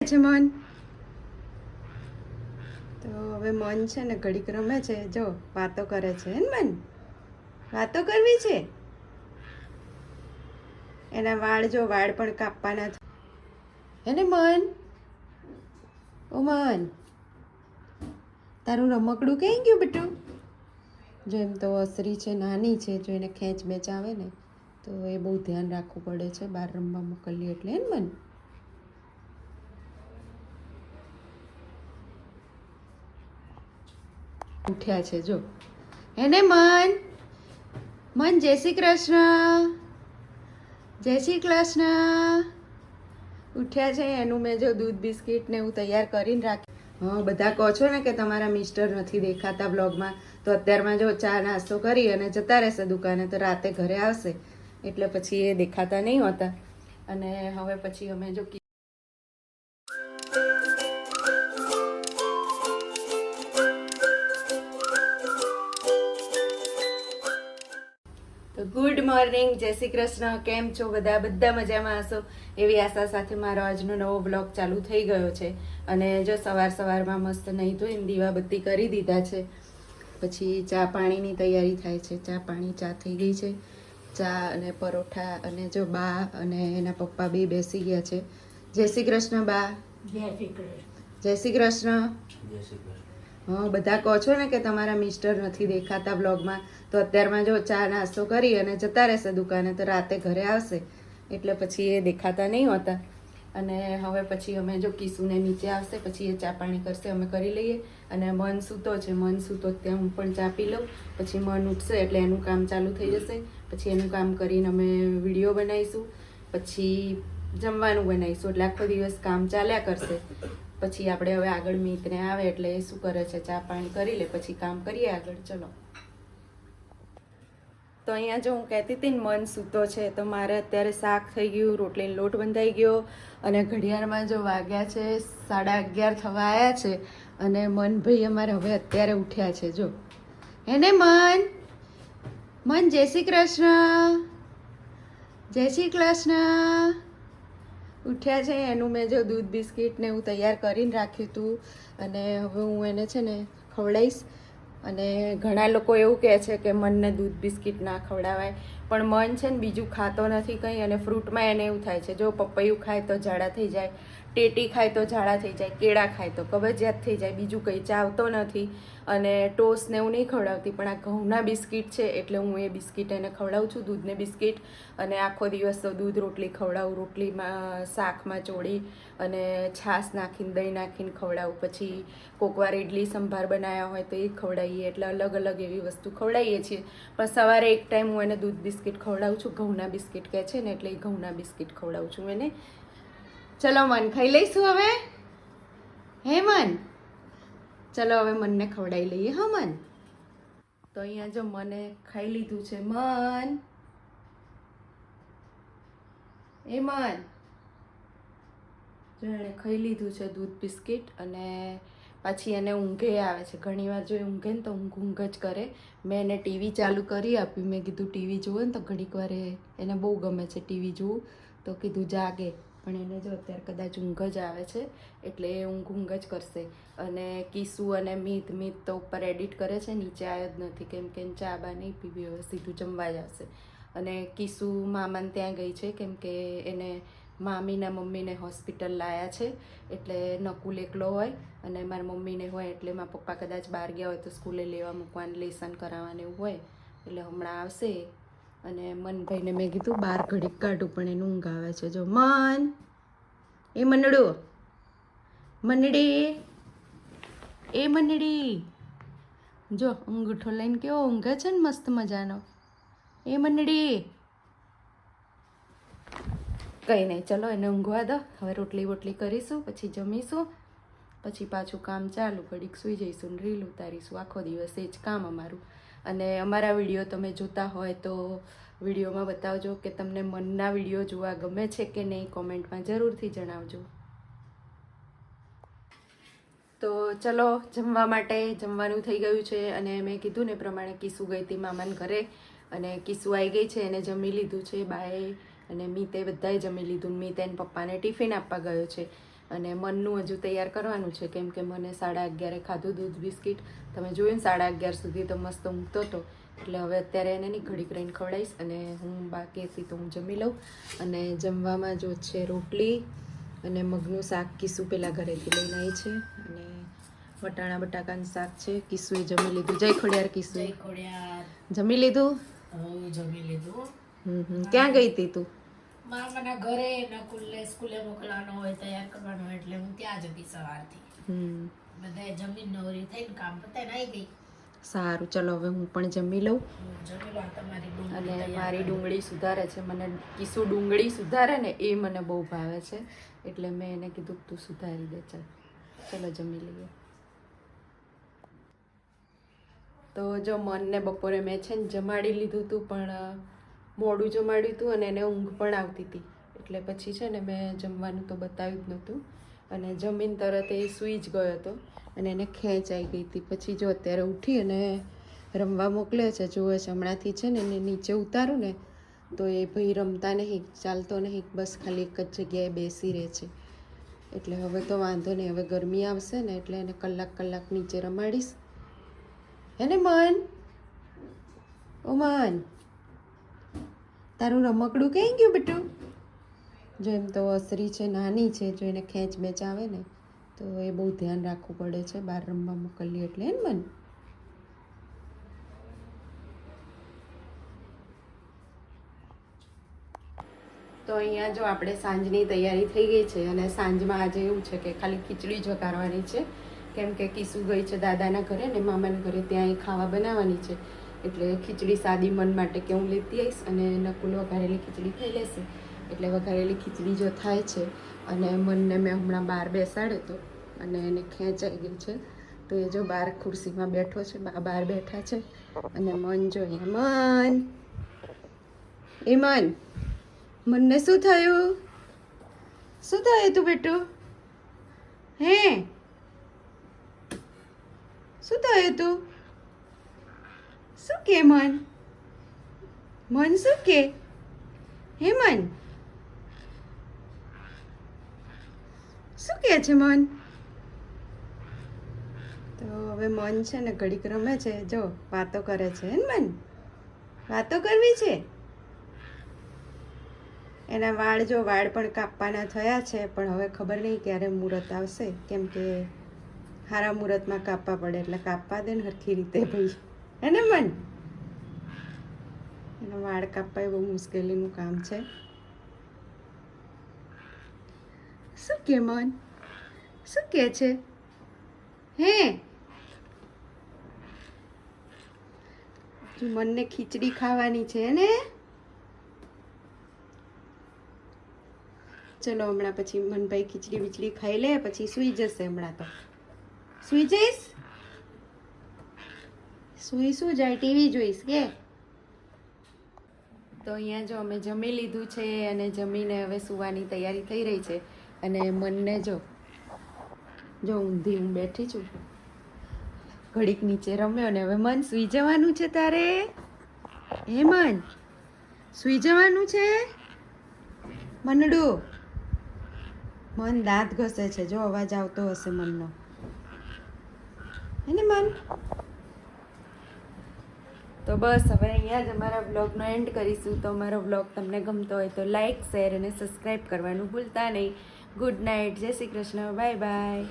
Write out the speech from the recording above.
છે મન તો હવે મન છે ને ઘડીક રમે છે. જો વાતો કરે છે હે ને મન, વાતો કરવી છે. એના વાળ જો, વાળ પણ કાપવાના છે હે ને મન. ઓ મન, તારું રમકડું ક્યાં ગયું બેટું? જો એમ તો અસરી છે, નાની છે, જો એને ખેંચ બેચ આવે ને તો એ બહુ ધ્યાન રાખવું પડે છે. બહાર રમવા મોકલીએ એટલે હે ને મન. ઉઠ્યા છે જો હે ને મન. મન જય શ્રી કૃષ્ણ, જય શ્રી કૃષ્ણ. ઉઠ્યા છે. એનું મેં જો દૂધ બિસ્કિટ ને હું તૈયાર કરીને રાખી. હા, બધા કહો છો ને કે તમારા મિસ્ટર નથી દેખાતા બ્લોગમાં, તો અત્યારમાં જો ચા નાસ્તો કરી અને જતા રહેશે દુકાને, તો રાતે ઘરે આવશે એટલે પછી એ દેખાતા નહીં હોતા. અને હવે પછી અમે જો તો ગુડ મોર્નિંગ, જય શ્રી કૃષ્ણ. કેમ છો બધા? બધા મજામાં હશો એવી આશા સાથે મારો આજનો નવો બ્લોગ ચાલુ થઈ ગયો છે. અને જો સવારમાં મસ્ત નહીં ધોઈને દીવાબત્તી કરી દીધા છે. પછી ચા પાણીની તૈયારી થાય છે. ચા થઈ ગઈ છે. ચા અને પરોઠા અને જો બા અને એના પપ્પા બે બેસી ગયા છે. જય શ્રી કૃષ્ણ બા. જય શ્રી કૃષ્ણ. જય શ્રી કૃષ્ણ. જય શ્રી કૃષ્ણ. હા, બધા કહો છો ને કે તમારા મિસ્ટર નથી દેખાતા બ્લોગમાં, તો અત્યારમાં જો ચા નાસ્તો કરી અને જતા રહેશે દુકાને, તો રાતે ઘરે આવશે એટલે પછી એ દેખાતા નહીં હોતા. અને હવે પછી અમે જો કિશુને નીચે આવશે પછી એ ચા પાણી કરશે, અમે કરી લઈએ. અને મન સૂતો છે, મન સૂતો ત્યાં હું પણ ચા પી લઉં. પછી મન ઉઠશે એટલે એનું કામ ચાલુ થઈ જશે. પછી એનું કામ કરીને અમે વિડીયો બનાવીશું, પછી જમવાનું બનાવીશું, એટલે આખો દિવસ કામ ચાલ્યા કરશે. પછી આપણે હવે આગળ મિતને આવે એટલે એ શું કરે છે, ચા પાણી કરી લે પછી કામ કરીએ આગળ. ચલો. તો અહીંયા જો હું કહેતી હતી ને મન સૂતો છે, તો મારે અત્યારે શાક થઈ ગયું, રોટલીનો લોટ બંધાઈ ગયો અને ઘડિયાળમાં જો વાગ્યા છે 11:30 થવા આવ્યા છે. અને મનભાઈ અમારે હવે અત્યારે ઉઠ્યા છે જો હે ને મન. મન જય શ્રી કૃષ્ણ, જય શ્રી કૃષ્ણ. ઉઠ્યા છે. એનું મેં જો દૂધ બિસ્કિટ ને હું તૈયાર કરીને રાખ્યું હતું અને હવે હું એને છે ને ખવડાવીશ. અને ઘણા લોકો એવું કહે છે કે મનને દૂધ બિસ્કિટ ના ખવડાવાય, પણ મન છે ને બીજું ખાતો નથી કંઈ. અને ફ્રૂટમાં એને એવું થાય છે, જો પપૈયું ખાય તો ઝાડા થઈ જાય, ટેટી ખાય તો ઝાડા થઈ જાય, કેળા ખાય તો કબજિયાત થઈ જાય, બીજું કંઈ ચાવતો નથી. અને ટોસ્ટ ને એવું નહીં ખવડાવતી, પણ આ ઘઉંના બિસ્કિટ છે એટલે હું એ બિસ્કિટ એને ખવડાવું છું, દૂધને બિસ્કિટ. અને આખો દિવસ તો દૂધ રોટલી ખવડાવું, રોટલીમાં શાકમાં ચોળી અને છાશ નાખીને દહીં નાખીને ખવડાવું. પછી કોકવાર ઇડલી સંભાર બનાવ્યા હોય તો એ ખવડાવીએ, એટલે અલગ અલગ એવી વસ્તુ ખવડાવીએ છીએ. પણ સવારે એક ટાઈમ હું એને દૂધ બિસ્કિટ ખવડાવું છું, ઘઉંના બિસ્કિટ કહે છે ને એટલે એ ઘઉંના બિસ્કિટ ખવડાવું છું એને. ચલો મન, ખાઈ લઈશું હવે હે મન. ચલો હવે મનને ખવડાવી લઈએ હા મન. તો અહીંયા જો મને ખાઈ લીધું છે મન. એ મન જો એણે ખાઈ લીધું છે દૂધ બિસ્કિટ. અને પાછી એને ઊંઘે આવે છે. ઘણીવાર જો ઊંઘે ને તો ઊંઘ જ કરે. મેં એને ટીવી ચાલુ કરી આપ્યું, મેં કીધું ટીવી જુએ ને તો ઘડીક વાર એને બહુ ગમે છે ટીવી જોવું, તો કીધું જાગે. પણ એને જો અત્યારે કદાચ ઊંઘ જ આવે છે એટલે એ ઊંઘ જ કરશે. અને કિસુ અને મિત તો ઉપર એડિટ કરે છે, નીચે આવ્યો જ નથી કેમ કે ચા બા નહીં પીવી, હવે સીધું જમવા જ આવશે. અને કિસુ મામાને ત્યાં ગઈ છે કેમ કે એને મામીના મમ્મીને હોસ્પિટલ લાવ્યા છે, એટલે નકુલ એકલો હોય અને મારા મમ્મીને હોય, એટલે મારા પપ્પા કદાચ બહાર ગયા હોય તો સ્કૂલે લેવા મૂકવાનું, લેસન કરાવવાનું એવું હોય, એટલે હમણાં આવશે. અને મનભાઈને મેં કીધું બહાર ઘડીક કાઢું, પણ એને ઊંઘ આવે છે. જો મન, એ મનડું, મનડી, એ મનડી, જો ઊંઘઠો લઈને કેવો ઊંઘે છે ને મસ્ત મજાનો. એ મનડી, કંઈ નહીં, ચલો એને ઊંઘવા દો. હવે રોટલી વોટલી કરીશું, પછી જમીશું, પછી પાછું કામ ચાલુ, ઘડીક સૂઈ જઈશું ને રીલ ઉતારીશું. આખો દિવસ એ જ કામ અમારું. અને અમારા વિડીયો તમે જોતા હોય તો વિડીયોમાં બતાવજો કે તમને મનના વિડીયો જોવા ગમે છે કે નહીં, કોમેન્ટમાં જરૂરથી જણાવજો. તો ચલો જમવા માટે, જમવાનું થઈ ગયું છે. અને મેં કીધું ને પ્રમાણે કિસુ ગઈ હતી મામાને ઘરે, અને કિસુ આવી ગઈ છે, એને જમી લીધું છે બાએ અને મીતે બધાએ જમી લીધું. મીત એને પપ્પાને ટિફિન આપવા ગયો છે. અને મનનું હજુ તૈયાર કરવાનું છે, કેમ કે મને 11:30 ખાધું દૂધ બિસ્કિટ. તમે જોયું ને 11:30 સુધી તો મસ્ત ઊંઘતો હતો, એટલે હવે અત્યારે એને નહીં ઘડીક રહીને ખવડાવીશ અને હું બાકી હતી તો હું જમી લઉં. અને જમવામાં જો છે રોટલી અને મગનું શાક. કિસ્સુ પહેલાં ઘરેથી લઈને આવી છે અને વટાણા બટાકાનું શાક છે. કિસ્સુએ જમી લીધું. જય ખોડિયાર કિસ્સુ. જય ખોડિયાર. જમી લીધું? હું જમી લીધું. ક્યાં ગઈ હતી તું? મામાના ઘરે નકુલને સ્કૂલે મોકલવાનો હોય, તૈયાર કરવાનો હોય, એટલે હું ત્યાં જ હતી સવારથી. બધાએ જમીન નવરી થઈને કામ પતાઈને આવી ગઈ. સારું, ચલો હવે હું પણ જમી લઉં. જમી લો. તમારી અને મારી ડુંગળી સુધારે છે. મને કિસ્સુ ડુંગળી સુધારે ને એ મને બહુ ભાવે છે, એટલે મેં એને કીધું તું સુધારી દે. ચાલ ચલો જમી લઈએ. તો જો મનને બપોરે મેં છે ને જમાડી લીધું હતું, પણ મોડું જમાડ્યું હતું અને એને ઊંઘ પણ આવતી હતી, એટલે પછી છે ને મેં જમવાનું તો બતાવ્યું જ નહોતું. અને જમીન તરત એ સૂઈ જ ગયો હતો અને એને ખેંચ આવી ગઈ હતી. પછી જો અત્યારે ઉઠી અને રમવા મોકલે છે. જોવે છે હમણાંથી છે ને એને નીચે ઉતારું ને તો એ ભાઈ રમતા નહીં, ચાલતો નહીં, બસ ખાલી એક જ જગ્યાએ બેસી રહે છે. એટલે હવે તો વાંધો નહીં, હવે ગરમી આવશે ને એટલે એને કલાક નીચે રમાડીશ. એને મન, ઓ મન, તારું રમકડું ક્યાં ગયું બેટું? જો એમ તો અસરી છે, નાની છે, જો એને ખેંચ બેચ આવે ને તો એ બહુ ધ્યાન રાખવું પડે છે બહાર રમવા મોકલીએ એટલે. હે ને મન? તો અહીંયા જો આપણે સાંજની તૈયારી થઈ ગઈ છે અને સાંજમાં આજે એવું છે કે ખાલી ખીચડી જ વઘારવાની છે, કેમ કે કિસ્સુ ગઈ છે દાદાના ઘરે ને મામાના ઘરે, ત્યાં એ ખાવા બનાવવાની છે. એટલે ખીચડી સાદી મન માટે કે હું લેતી આવીશ અને નકુલ વઘારેલી ખીચડી ખાઈ લેશે. એટલે વઘારેલી ખીચડી જો થાય છે અને મનને મેં હમણાં બહાર બેસાડ્યો હતો અને એને ખેંચાઈ ગયું છે, તો એ જો બહાર ખુરશીમાં બેઠો છે, બહાર બેઠા છે. અને મન જો અહીંયા, મન, એ મન, મનને શું થયું? શું થયું તું બેટું? હે, શું થયું તું? શું કે મન? મન શું કે? હે મન, શું કે છે મન? તો હવે મન છે ને ઘડીક રમે છે, જો વાતો કરે છે. હે ને મન? વાતો કરવી છે. એના વાળ જો, વાળ પણ કાપવાના થયા છે, પણ હવે ખબર નહીં ક્યારે મુહૂર્ત આવશે, કેમ કે હારા મુહૂર્તમાં કાપવા પડે, એટલે કાપવા દે ને હરખી રીતે ભાઈ. હે ને મન? એના વાળ કાપવા એ બહુ મુશ્કેલીનું કામ છે. શું કે મન? શું કે છે? હે, જો મનને ખીચડી ખાવાની છે ને? ચલો હમણાં પછી મનભાઈ ખીચડી બીચડી ખાઈ લે, પછી સૂઈ જશે. હમણાં તો સૂઈ જઈશ? સૂઈ શું જાય, ટીવી જોઈશ કે? તો અહીંયા જો અમે જમી લીધું છે અને જમીને હવે સૂવાની તૈયારી થઈ રહી છે. અને મનને જો ઊંધી હું બેઠી છું, ઘડીક નીચે રમ્યો ને હવે મન સૂઈ જવાનું છે તારે. હે મન, સૂઈ જવાનું છે? મનડું, મન દાંત ઘસે છે, જો અવાજ આવતો હશે મનનો. હે ને મન? તો બસ હવે અહીંયા જ અમારા વ્લોગનો એન્ડ કરીશું. તો અમારો વ્લોગ તમને ગમતો હોય તો લાઈક, શેર અને સબસ્ક્રાઈબ કરવાનું ભૂલતા નહીં. ગુડ નાઇટ, જય શ્રી કૃષ્ણ, બાય બાય.